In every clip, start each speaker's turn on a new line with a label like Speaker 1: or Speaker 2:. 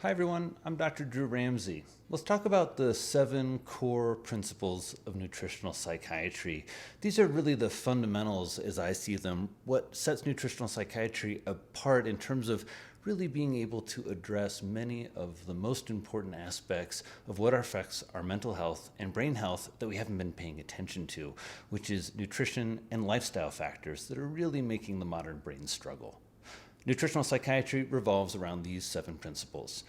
Speaker 1: Hi everyone, I'm Dr. Drew Ramsey. Let's talk about the 7 core principles of nutritional psychiatry. These are really the fundamentals as I see them, what sets nutritional psychiatry apart in terms of really being able to address many of the most important aspects of what affects our mental health and brain health that we haven't been paying attention to, which is nutrition and lifestyle factors that are really making the modern brain struggle. Nutritional psychiatry revolves around these 7 principles.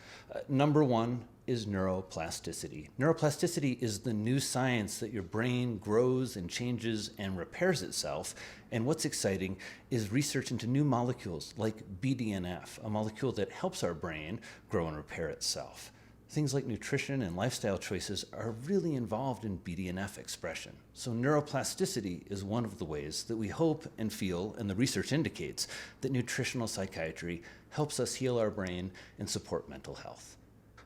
Speaker 1: Number 1 is neuroplasticity. Neuroplasticity is the new science that your brain grows and changes and repairs itself. And what's exciting is research into new molecules like BDNF, a molecule that helps our brain grow and repair itself. Things like nutrition and lifestyle choices are really involved in BDNF expression. So neuroplasticity is one of the ways that we hope and feel, and the research indicates, that nutritional psychiatry helps us heal our brain and support mental health.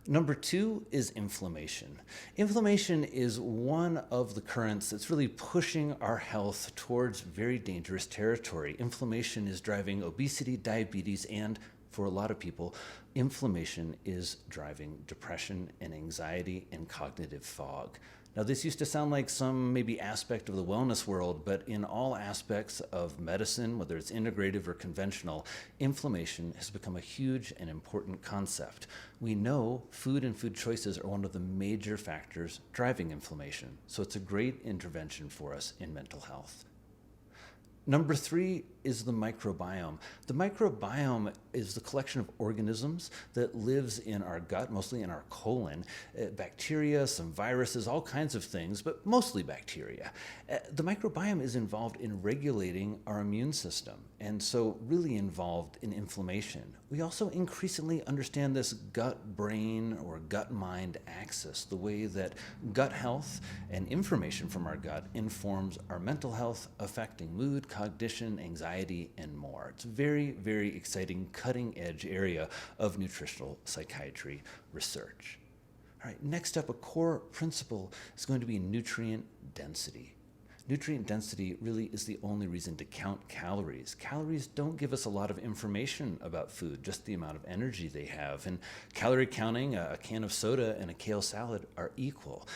Speaker 1: Number 2 is inflammation. Inflammation is one of the currents that's really pushing our health towards very dangerous territory. Inflammation is driving obesity, diabetes, and for a lot of people, inflammation is driving depression and anxiety and cognitive fog. Now, this used to sound like some maybe aspect of the wellness world, but in all aspects of medicine, whether it's integrative or conventional, inflammation has become a huge and important concept. We know food and food choices are one of the major factors driving inflammation, so it's a great intervention for us in mental health. Number 3 is the microbiome. The microbiome is the collection of organisms that lives in our gut, mostly in our colon, bacteria, some viruses, all kinds of things, but mostly bacteria. The microbiome is involved in regulating our immune system, and so really involved in inflammation. We also increasingly understand this gut-brain or gut-mind axis, the way that gut health and information from our gut informs our mental health, affecting mood, cognition, anxiety, and more. It's a very, very exciting, cutting-edge area of nutritional psychiatry research. All right, next up, a core principle is going to be nutrient density. Nutrient density really is the only reason to count calories. Calories don't give us a lot of information about food, just the amount of energy they have. And calorie counting, a can of soda and a kale salad are equal.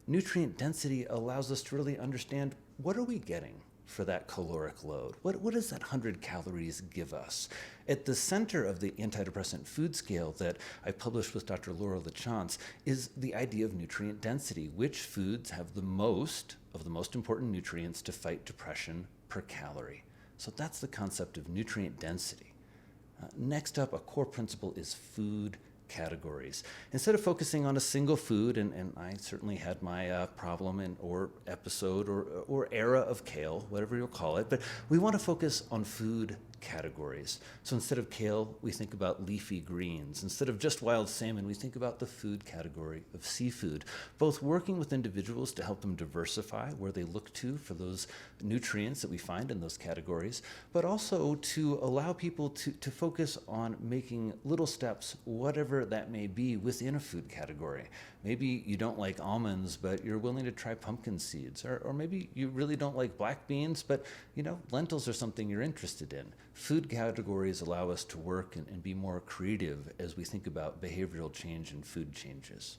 Speaker 1: Nutrient density allows us to really understand, what are we getting for that caloric load? What does that 100 calories give us? At the center of the antidepressant food scale that I published with Dr. Laura LaChance is the idea of nutrient density. Which foods have the most of the most important nutrients to fight depression per calorie? So that's the concept of nutrient density. Next up, a core principle is food categories. Instead of focusing on a single food, and I certainly had my problem or episode or era of kale, whatever you'll call it, but we want to focus on food categories. So instead of kale, we think about leafy greens. Instead of just wild salmon, we think about the food category of seafood, both working with individuals to help them diversify where they look to for those nutrients that we find in those categories, but also to allow people to focus on making little steps, whatever that may be, within a food category. Maybe you don't like almonds, but you're willing to try pumpkin seeds, or maybe you really don't like black beans, but lentils are something you're interested in. Food categories allow us to work and be more creative as we think about behavioral change and food changes.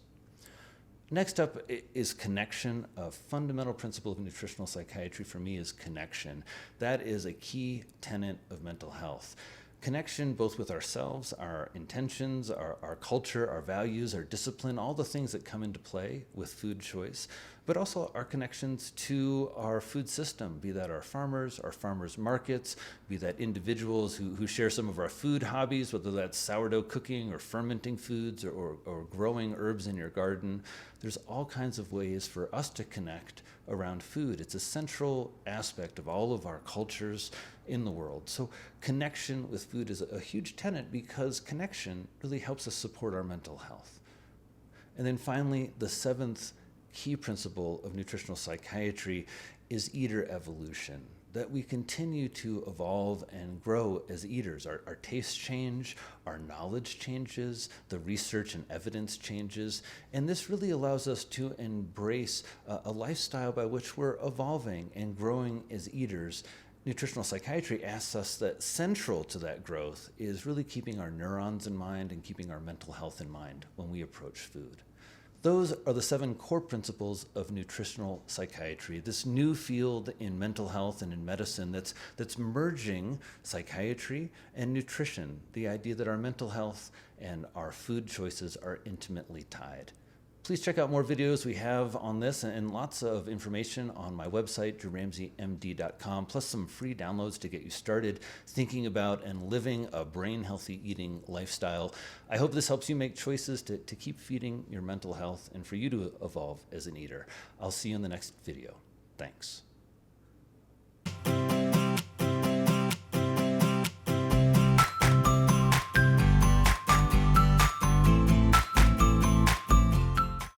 Speaker 1: Next up is connection. A fundamental principle of nutritional psychiatry for me is connection. That is a key tenet of mental health. Connection both with ourselves, our intentions, our culture, our values, our discipline, all the things that come into play with food choice, but also our connections to our food system, be that our farmers markets, be that individuals who share some of our food hobbies, whether that's sourdough cooking or fermenting foods or growing herbs in your garden. There's all kinds of ways for us to connect around food. It's a central aspect of all of our cultures in the world. So connection with food is a huge tenet because connection really helps us support our mental health. And then finally, the 7th key principle of nutritional psychiatry is eater evolution, that we continue to evolve and grow as eaters. Our tastes change, our knowledge changes, the research and evidence changes, and this really allows us to embrace a lifestyle by which we're evolving and growing as eaters nutritional psychiatry asks us that central to that growth is really keeping our neurons in mind and keeping our mental health in mind when we approach food. Those are the 7 core principles of nutritional psychiatry, this new field in mental health and in medicine that's merging psychiatry and nutrition, the idea that our mental health and our food choices are intimately tied. Please check out more videos we have on this and lots of information on my website, drewramseymd.com, plus some free downloads to get you started thinking about and living a brain-healthy eating lifestyle. I hope this helps you make choices to keep feeding your mental health and for you to evolve as an eater. I'll see you in the next video. Thanks.